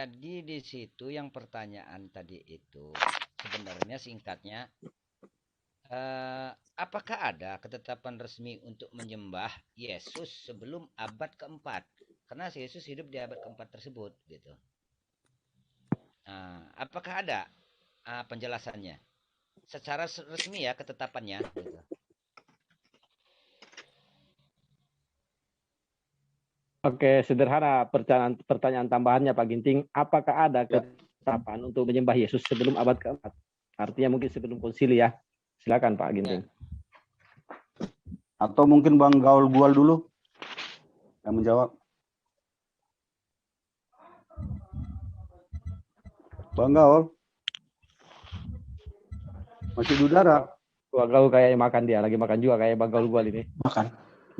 Jadi di situ yang pertanyaan tadi itu sebenarnya singkatnya, apakah ada ketetapan resmi untuk menyembah Yesus sebelum abad keempat? Karena Yesus hidup di abad keempat tersebut, gitu. Apakah ada penjelasannya? Secara resmi ya ketetapannya, gitu. Oke, sederhana pertanyaan tambahannya Pak Ginting. Apakah ada Ya. ketetapan untuk menyembah Yesus sebelum abad keempat? Artinya mungkin sebelum konsili ya. Silakan Pak Ginting. Atau mungkin Bang Gaul Gual dulu yang menjawab. Bang Gaul. Masih di udara. Bang Gaul kayaknya makan dia. Lagi makan juga kayak Bang Gaul Gual ini. Makan.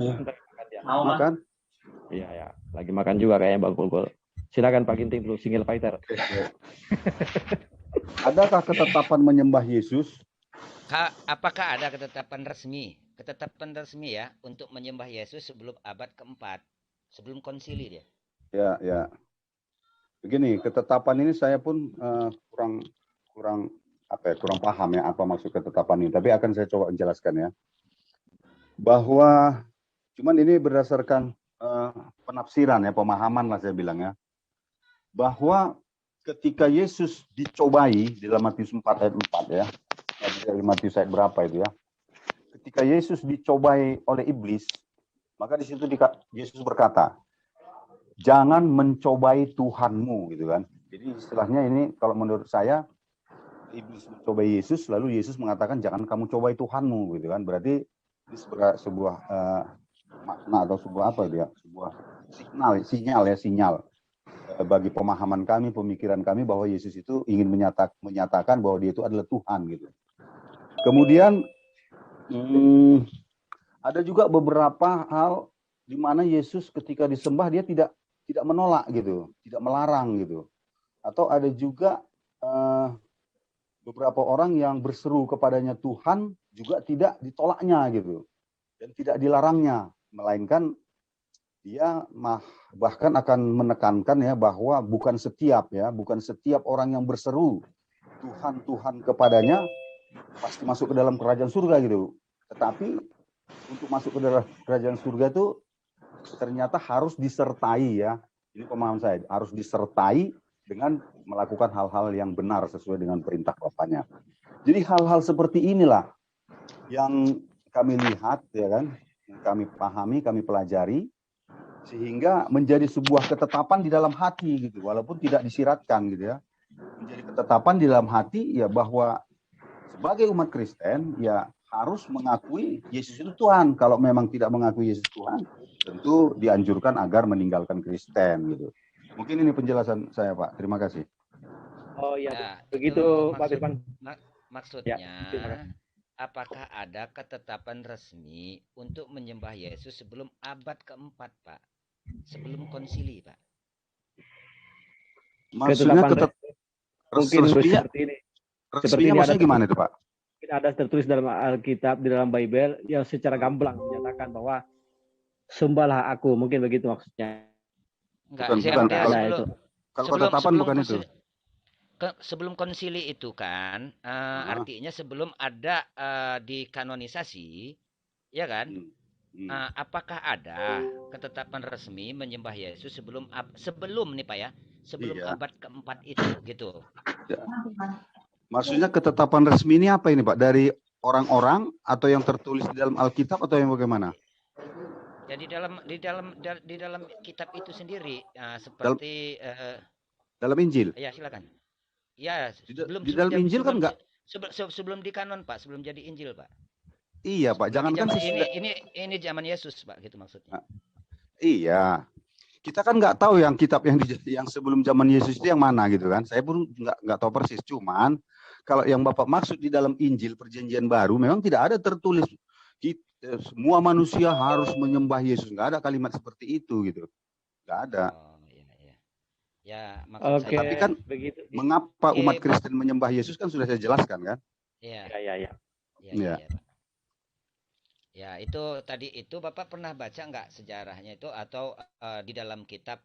Iya. Mau makan? Iya, ya. Lagi makan juga kayaknya Bang Gaul Gual. Silakan Pak Ginting dulu, single fighter. Adakah ketetapan menyembah Yesus? Apakah ada ketetapan resmi ya untuk menyembah Yesus sebelum abad keempat, sebelum konsili dia? Ya. Begini, ketetapan ini saya pun kurang paham ya apa maksud ketetapan ini. Tapi akan saya coba menjelaskan ya. Bahwa cuman ini berdasarkan penafsiran ya, pemahaman lah saya bilang ya. Bahwa ketika Yesus dicobai di dalam Matius 4 ayat 4 ya. Dari Matius ayat berapa itu ya. Ketika Yesus dicobai oleh iblis, maka di situ Yesus berkata, jangan mencobai Tuhanmu gitu kan. Jadi istilahnya ini kalau menurut saya, iblis mencobai Yesus, lalu Yesus mengatakan jangan kamu cobai Tuhanmu gitu kan. Berarti ini sebuah makna atau sebuah apa dia? Sebuah sinyal bagi pemahaman kami, pemikiran kami bahwa Yesus itu ingin menyatakan bahwa dia itu adalah Tuhan gitu. Kemudian ada juga beberapa hal di mana Yesus ketika disembah dia tidak menolak gitu, tidak melarang gitu. Atau ada juga beberapa orang yang berseru kepadanya Tuhan juga tidak ditolaknya gitu. Dan tidak dilarangnya, melainkan dia bahkan akan menekankan ya bahwa bukan setiap orang yang berseru Tuhan kepadanya pasti masuk ke dalam kerajaan surga gitu. Tetapi untuk masuk ke dalam kerajaan surga itu ternyata harus disertai ya. Ini pemahaman saya, harus disertai dengan melakukan hal-hal yang benar sesuai dengan perintah Bapaknya. Jadi hal-hal seperti inilah yang kami lihat ya kan, yang kami pahami, kami pelajari sehingga menjadi sebuah ketetapan di dalam hati gitu, walaupun tidak disiratkan gitu ya. Menjadi ketetapan di dalam hati ya bahwa sebagai umat Kristen ya harus mengakui Yesus itu Tuhan. Kalau memang tidak mengakui Yesus Tuhan, tentu dianjurkan agar meninggalkan Kristen gitu. Mungkin ini penjelasan saya Pak. Terima kasih. Oh iya, Ya, begitu Pak Firman. Maksudnya, Ya, apakah ada ketetapan resmi untuk menyembah Yesus sebelum abad keempat, Pak? Sebelum konsili, Pak? Maksudnya mungkin seperti ini. Resminya maksudnya gimana itu Pak? Ada tertulis dalam Alkitab, di dalam Bible yang secara gamblang menyatakan bahwa sembahlah aku, mungkin begitu maksudnya. Bukan. Kalau ketetapan bukan itu. Sebelum konsili itu kan artinya sebelum ada dikanonisasi, ya kan? Apakah ada ketetapan resmi menyembah Yesus sebelum nih Pak ya, sebelum abad keempat itu gitu? Ya. Maksudnya ketetapan resmi ini apa ini Pak? Dari orang-orang atau yang tertulis di dalam Alkitab atau yang bagaimana? Ya di dalam kitab itu sendiri seperti dalam Injil. Ya silakan. Ya di dalam Injil kan enggak sebelum dikanon Pak, sebelum jadi Injil Pak. Iya Pak, jangankan ini zaman Yesus Pak, gitu maksudnya. Iya. Kita kan nggak tahu yang kitab yang sebelum zaman Yesus itu yang mana gitu kan. Saya pun nggak tahu persis. Cuman kalau yang Bapak maksud di dalam Injil Perjanjian Baru memang tidak ada tertulis semua manusia harus menyembah Yesus. Nggak ada kalimat seperti itu gitu. Nggak ada. Oh, iya. Ya, maksud saya. Tapi kan begitu. Mengapa umat Kristen menyembah Yesus kan sudah saya jelaskan kan? Iya. Iya. Ya, itu tadi itu Bapak pernah baca nggak sejarahnya itu atau di dalam kitab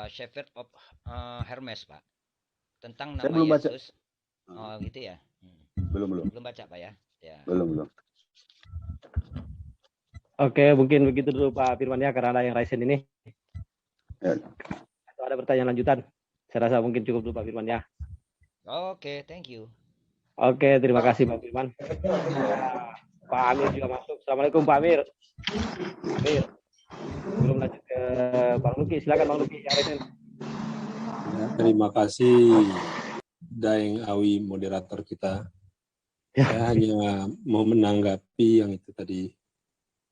Shepherd of Hermes, Pak. Tentang Saya nama belum baca. Yesus. Oh, gitu ya. Belum. Belum baca, Pak ya? Ya. Belum. Oke, mungkin begitu dulu Pak Firman ya, karena ada yang raisen ini. Ya. Atau ada pertanyaan lanjutan? Saya rasa mungkin cukup dulu Pak Firman ya. Oke, thank you. Oke, terima kasih Pak Firman. Pak Amir juga masuk. Assalamualaikum Pak Amir. Amir. Belum lanjut ke Bang Luki. Silakan Bang Luki. Terima kasih Daeng Awi moderator kita. Saya hanya mau menanggapi yang itu tadi.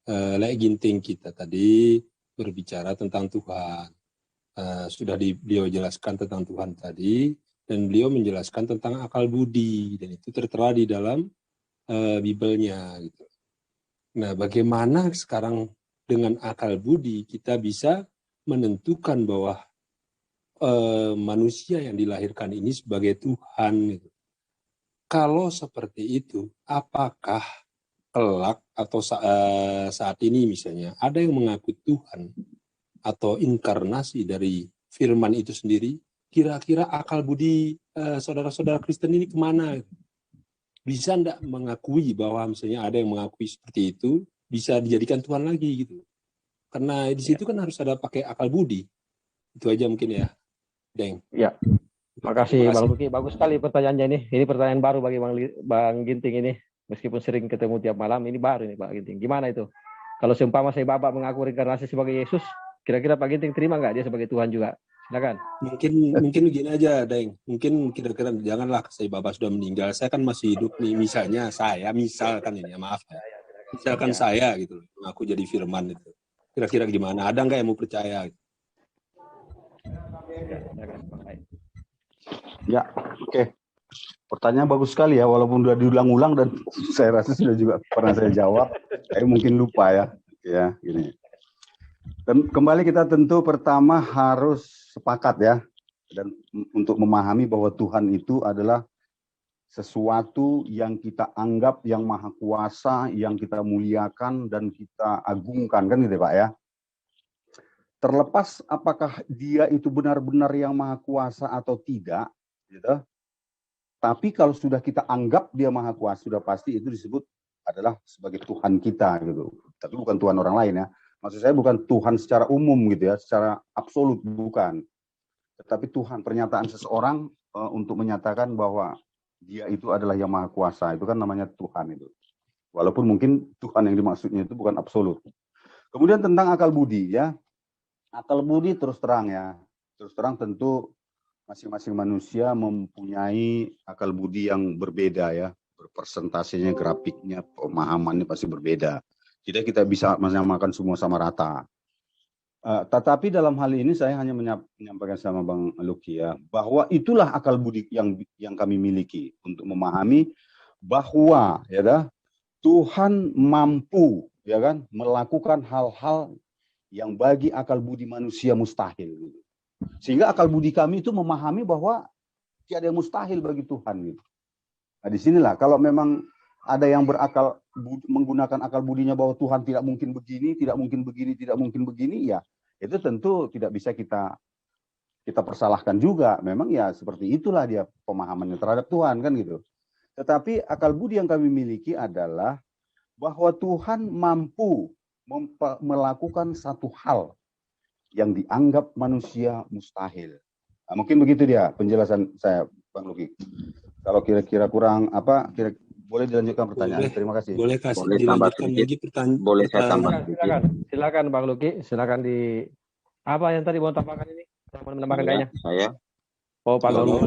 Lek Ginting kita tadi berbicara tentang Tuhan. Sudah beliau jelaskan tentang Tuhan tadi, dan beliau menjelaskan tentang akal budi, dan itu tertera di dalam Bibelnya. Gitu. Nah, bagaimana sekarang dengan akal budi kita bisa menentukan bahwa manusia yang dilahirkan ini sebagai Tuhan? Gitu. Kalau seperti itu, apakah kelak atau saat ini misalnya ada yang mengaku Tuhan atau inkarnasi dari firman itu sendiri, kira-kira akal budi saudara-saudara Kristen ini kemana? Bisa enggak mengakui bahwa misalnya ada yang mengakui seperti itu, bisa dijadikan Tuhan lagi gitu? Karena di situ kan harus ada pakai akal budi. Itu aja mungkin ya, Deng. Ya, makasih Bang Luki. Bagus sekali pertanyaannya ini. Ini pertanyaan baru bagi Bang Ginting ini. Meskipun sering ketemu tiap malam, ini baru nih Pak Ginting. Gimana itu? Kalau seumpama saya Bapak mengaku reinkarnasi sebagai Yesus, kira-kira Pak Ginting terima nggak dia sebagai Tuhan juga? Silakan. Mungkin gini aja, Deng. Mungkin kira-kira janganlah saya Bapak sudah meninggal. Saya kan masih hidup nih. Misalnya saya, misalkan ini, maaf ya. Misalkan saya gitu, aku jadi firman itu. Kira-kira gimana? Ada nggak yang mau percaya? Ya, oke. Pertanyaan bagus sekali ya, walaupun sudah diulang-ulang dan saya rasa sudah juga pernah saya jawab, tapi mungkin lupa ya. Ya, gini. Dan kembali kita tentu pertama harus sepakat ya, dan untuk memahami bahwa Tuhan itu adalah sesuatu yang kita anggap yang maha kuasa, yang kita muliakan dan kita agungkan, kan gitu Pak ya. Terlepas apakah dia itu benar-benar yang maha kuasa atau tidak, gitu. Tapi kalau sudah kita anggap dia maha kuasa, sudah pasti itu disebut adalah sebagai Tuhan kita gitu. Tapi bukan Tuhan orang lain ya. Maksud saya bukan Tuhan secara umum gitu ya, secara absolut bukan. Tetapi Tuhan, pernyataan seseorang untuk menyatakan bahwa dia itu adalah yang maha kuasa, itu kan namanya Tuhan itu. Walaupun mungkin Tuhan yang dimaksudnya itu bukan absolut. Kemudian tentang akal budi ya. Akal budi terus terang ya. Terus terang tentu masing-masing manusia mempunyai akal budi yang berbeda ya, presentasinya, grafiknya, pemahamannya pasti berbeda. Tidak kita bisa menyamakan semua sama rata. Tetapi dalam hal ini saya hanya menyampaikan sama Bang Luki ya, bahwa itulah akal budi yang kami miliki untuk memahami bahwa ya Tuhan mampu ya kan melakukan hal-hal yang bagi akal budi manusia mustahil gitu. Sehingga akal budi kami itu memahami bahwa tiada yang mustahil bagi Tuhan gitu. Nah disinilah kalau memang ada yang menggunakan akal budinya bahwa Tuhan tidak mungkin begini, tidak mungkin begini, tidak mungkin begini, ya itu tentu tidak bisa kita persalahkan juga. Memang ya seperti itulah dia pemahamannya terhadap Tuhan kan gitu. Tetapi akal budi yang kami miliki adalah bahwa Tuhan mampu melakukan satu hal yang dianggap manusia mustahil. Nah, mungkin begitu dia penjelasan saya, Bang Luki. Kalau kira-kira kurang apa, boleh dilanjutkan pertanyaan. Terima kasih. Boleh kasih boleh dilanjutkan lagi pertanyaan. Boleh saya tambah sedikit. Silakan Bang Luki, silakan di apa yang tadi mau tambahkan ini? Mau menambahkan kayaknya? Saya. Oh, Pak Luki.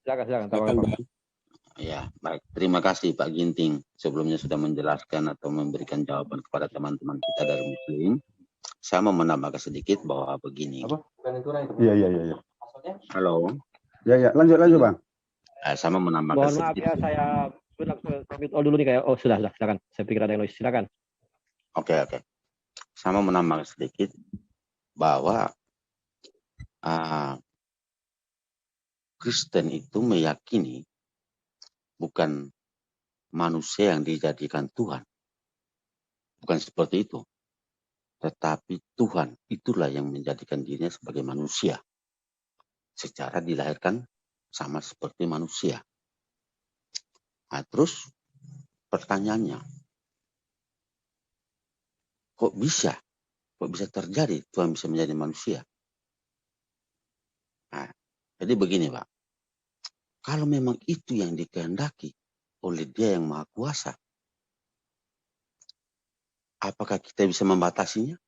Silakan tambahkan. Ya, baik. Terima kasih Pak Ginting. Sebelumnya sudah menjelaskan atau memberikan jawaban kepada teman-teman kita dari Muslim. Saya mau menambahkan sedikit bahwa begini. Apa? Iya. Halo. Ya, lanjut Bang. Saya mau menambahkan Mohon maaf sedikit. ya, saya mute all dulu nih kayak. Oh, sudah, silakan. Saya pikir ada yang noise. Silakan. Oke. Saya mau menambahkan sedikit bahwa Kristen itu meyakini bukan manusia yang dijadikan Tuhan. Bukan seperti itu. Tetapi Tuhan itulah yang menjadikan dirinya sebagai manusia. Secara dilahirkan sama seperti manusia. Nah, terus pertanyaannya, kok bisa terjadi Tuhan bisa menjadi manusia? Nah, jadi begini Pak, kalau memang itu yang dikehendaki oleh Dia yang Maha Kuasa, apakah kita bisa membatasinya?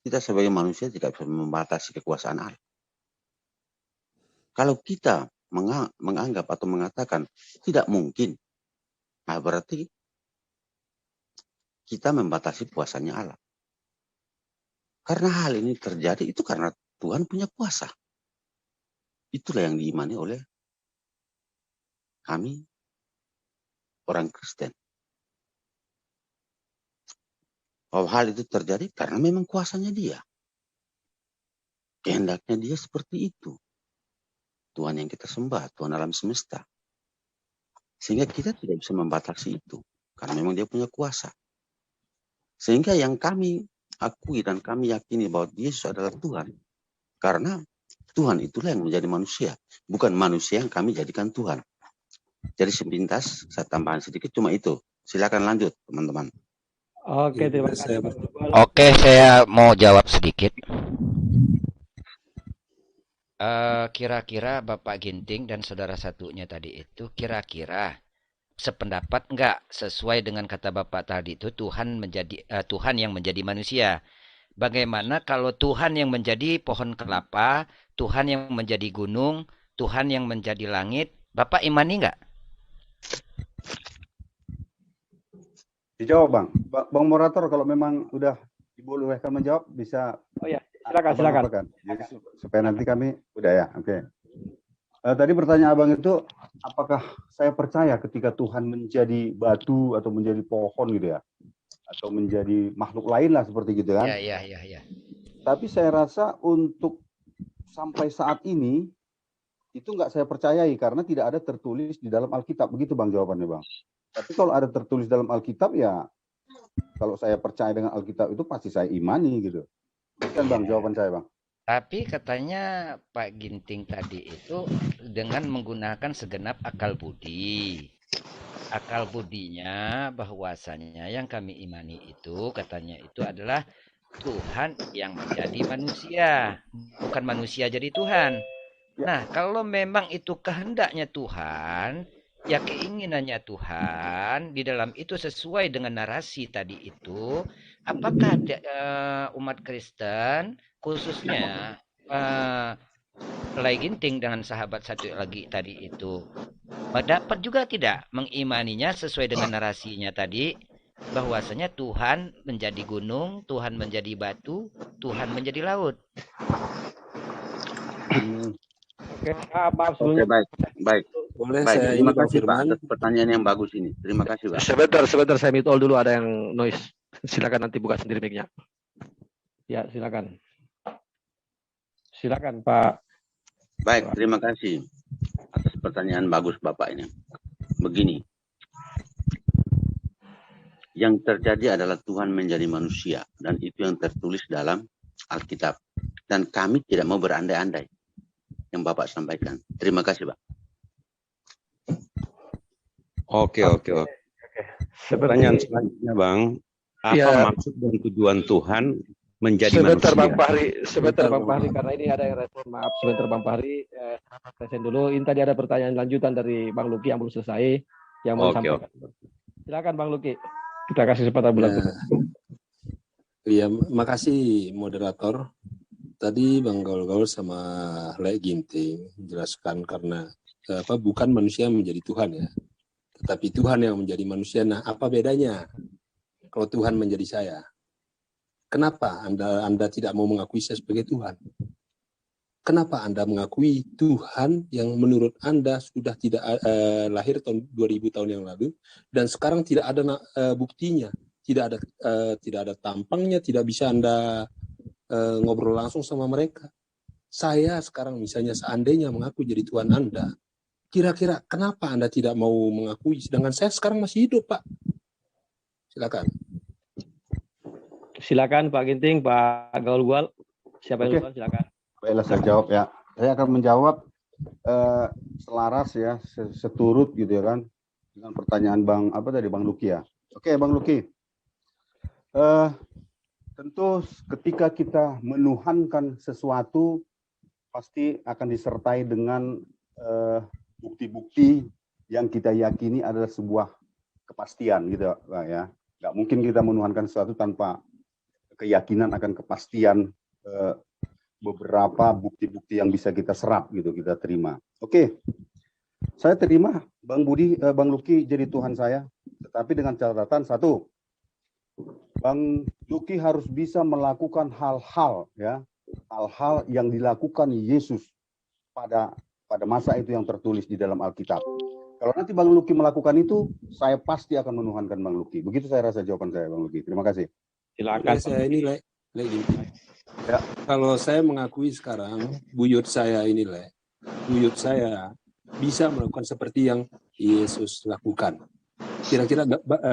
Kita sebagai manusia tidak bisa membatasi kekuasaan Allah. Kalau kita menganggap atau mengatakan tidak mungkin, nah berarti kita membatasi kuasanya Allah. Karena hal ini terjadi itu karena Tuhan punya kuasa. Itulah yang diimani oleh kami orang Kristen. Bahwa hal itu terjadi karena memang kuasanya Dia. Kehendaknya Dia seperti itu. Tuhan yang kita sembah, Tuhan alam semesta. Sehingga kita tidak bisa membatasi itu. Karena memang Dia punya kuasa. Sehingga yang kami akui dan kami yakini bahwa Yesus adalah Tuhan. Karena Tuhan itulah yang menjadi manusia. Bukan manusia yang kami jadikan Tuhan. Jadi sepintas, saya tambahan sedikit cuma itu. Silakan lanjut teman-teman. Oke, terima kasih. Oke, saya mau jawab sedikit. Kira-kira Bapak Ginting dan saudara satunya tadi itu kira-kira sependapat enggak sesuai dengan kata Bapak tadi itu Tuhan yang menjadi manusia. Bagaimana kalau Tuhan yang menjadi pohon kelapa, Tuhan yang menjadi gunung, Tuhan yang menjadi langit, Bapak imani enggak? Dijawab Bang. Bang moderator kalau memang udah dibolehkan menjawab bisa. Oh ya, silakan. Jadi supaya nanti kami udah ya, oke. Tadi pertanyaan Abang itu, apakah saya percaya ketika Tuhan menjadi batu atau menjadi pohon gitu ya, atau menjadi makhluk lain lah seperti gitu kan? Iya. Tapi saya rasa untuk sampai saat ini itu nggak saya percayai karena tidak ada tertulis di dalam Alkitab. Begitu Bang jawabannya Bang. Tapi kalau ada tertulis dalam Alkitab ya, kalau saya percaya dengan Alkitab itu pasti saya imani gitu. Bukan Bang jawaban saya Bang. Tapi katanya Pak Ginting tadi itu dengan menggunakan segenap akal budi. Akal budinya bahwasanya yang kami imani itu katanya itu adalah Tuhan yang menjadi manusia. Bukan manusia jadi Tuhan. Nah, kalau memang itu kehendaknya Tuhan, ya keinginannya Tuhan, di dalam itu sesuai dengan narasi tadi itu, apakah umat Kristen, khususnya Lai Ginting dengan sahabat satu lagi tadi itu, dapat juga tidak mengimaninya sesuai dengan narasinya tadi, bahwasanya Tuhan menjadi gunung, Tuhan menjadi batu, Tuhan menjadi laut. Oke, maaf sebelumnya. Baik. Boleh baik. saya Terima kasih Pak konfirman atas pertanyaan yang bagus ini. Terima kasih Pak. Sebentar saya mute all dulu, ada yang noise. Silakan nanti buka sendiri mic-nya. Ya, silakan. Silakan Pak. Baik, terima kasih atas pertanyaan bagus Bapak ini. Begini. Yang terjadi adalah Tuhan menjadi manusia dan itu yang tertulis dalam Alkitab. Dan kami tidak mau berandai-andai yang Bapak sampaikan. Terima kasih, Pak. Oke. Pertanyaan selanjutnya, Bang. Apa maksud dan tujuan Tuhan menjadi manusia? Sebentar Bang Fahri, karena ini ada yang respon. Maaf, sebentar Bang Fahri. Present dulu. Ini tadi ada pertanyaan lanjutan dari Bang Luki yang belum selesai. Yang mau sampaikan. Silakan Bang Luki. Kita kasih kesempatan bulan. Iya, makasih moderator. Tadi Bang Gaul sama Lai Ginting menjelaskan karena bukan manusia menjadi Tuhan ya, tetapi Tuhan yang menjadi manusia. Nah, apa bedanya kalau Tuhan menjadi saya? Kenapa Anda tidak mau mengakui saya sebagai Tuhan? Kenapa Anda mengakui Tuhan yang menurut Anda sudah tidak lahir tahun 2000 tahun yang lalu dan sekarang tidak ada buktinya, tidak ada tampangnya, tidak bisa Anda ngobrol langsung sama mereka. Saya sekarang misalnya seandainya mengaku jadi Tuhan Anda, kira-kira kenapa Anda tidak mau mengakui? Sedangkan saya sekarang masih hidup, Pak. Silakan. Silakan Pak Ginting, Pak Gaul-Gual. Siapa yang duluan? Silakan. Baiklah, saya jawab ya. Saya akan menjawab selaras ya, seturut gitu ya kan dengan pertanyaan Bang Luki ya. Oke, Bang Luki. Tentu ketika kita menuhankan sesuatu pasti akan disertai dengan bukti-bukti yang kita yakini adalah sebuah kepastian gitu ya. Nggak mungkin kita menuhankan sesuatu tanpa keyakinan akan kepastian beberapa bukti-bukti yang bisa kita serap gitu, kita terima. Oke, saya terima Bang Luki jadi Tuhan saya, tetapi dengan catatan satu, Bang Luki harus bisa melakukan hal-hal yang dilakukan Yesus pada masa itu yang tertulis di dalam Alkitab. Kalau nanti Bang Luki melakukan itu, saya pasti akan menuhankan Bang Luki. Begitu saya rasa jawaban saya, Bang Luki. Terima kasih. Silakan. Saya ini ya. Kalau saya mengakui sekarang buyut saya bisa melakukan seperti yang Yesus lakukan. Kira-kira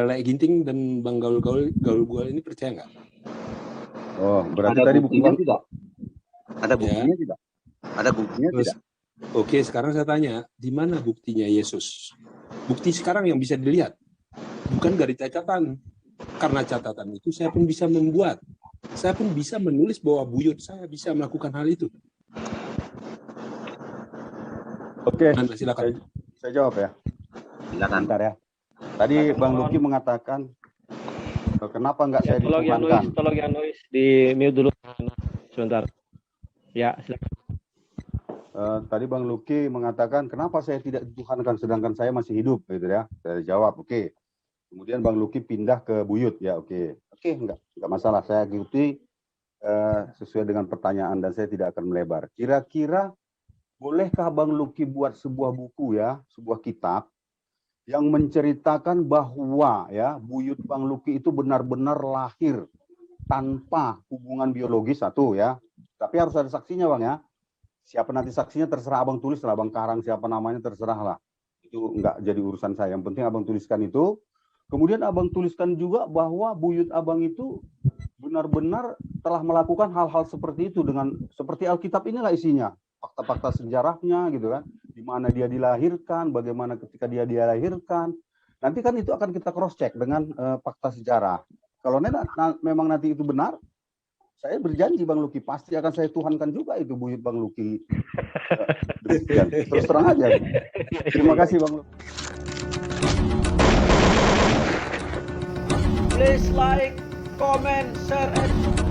Lek Ginting dan Bang Gaul-Gual ini percaya nggak? Oh, berarti tadi buktinya tidak? Ada buktinya ya. tidak? Ada buktinya tidak? Oke, sekarang saya tanya, di mana buktinya Yesus? Bukti sekarang yang bisa dilihat, bukan dari catatan. Karena catatan itu saya pun bisa membuat. Saya pun bisa menulis bahwa buyut saya bisa melakukan hal itu. Oke, silakan. Saya jawab ya. Silakan. Bentar ya. Tadi Bang Luki mengatakan, kenapa nggak saya dituhankan? Tolong yang noise di mute dulu sebentar. Ya, silakan. Tadi Bang Luki mengatakan, kenapa saya tidak dituhankan sedangkan saya masih hidup, gitu ya. Saya jawab, oke. Kemudian Bang Luki pindah ke buyut, ya oke. Oke, enggak masalah. Saya ikuti sesuai dengan pertanyaan dan saya tidak akan melebar. Kira-kira bolehkah Bang Luki buat sebuah buku ya, sebuah kitab yang menceritakan bahwa ya buyut Bang Luki itu benar-benar lahir tanpa hubungan biologis satu ya. Tapi harus ada saksinya Bang ya. Siapa nanti saksinya terserah Abang tulis lah, Abang Karang siapa namanya terserah lah. Itu enggak jadi urusan saya. Yang penting Abang tuliskan itu. Kemudian Abang tuliskan juga bahwa buyut Abang itu benar-benar telah melakukan hal-hal seperti itu dengan seperti Alkitab inilah isinya. Fakta-fakta sejarahnya gitu kan. Di mana dia dilahirkan, bagaimana ketika dia dilahirkan. Nanti kan itu akan kita cross check dengan fakta sejarah. Kalau memang nanti itu benar, saya berjanji Bang Luki pasti akan saya tuhankan juga itu buyut Bang Luki. Terus terang aja. Terima kasih Bang Luki. Please like, comment, share, and subscribe.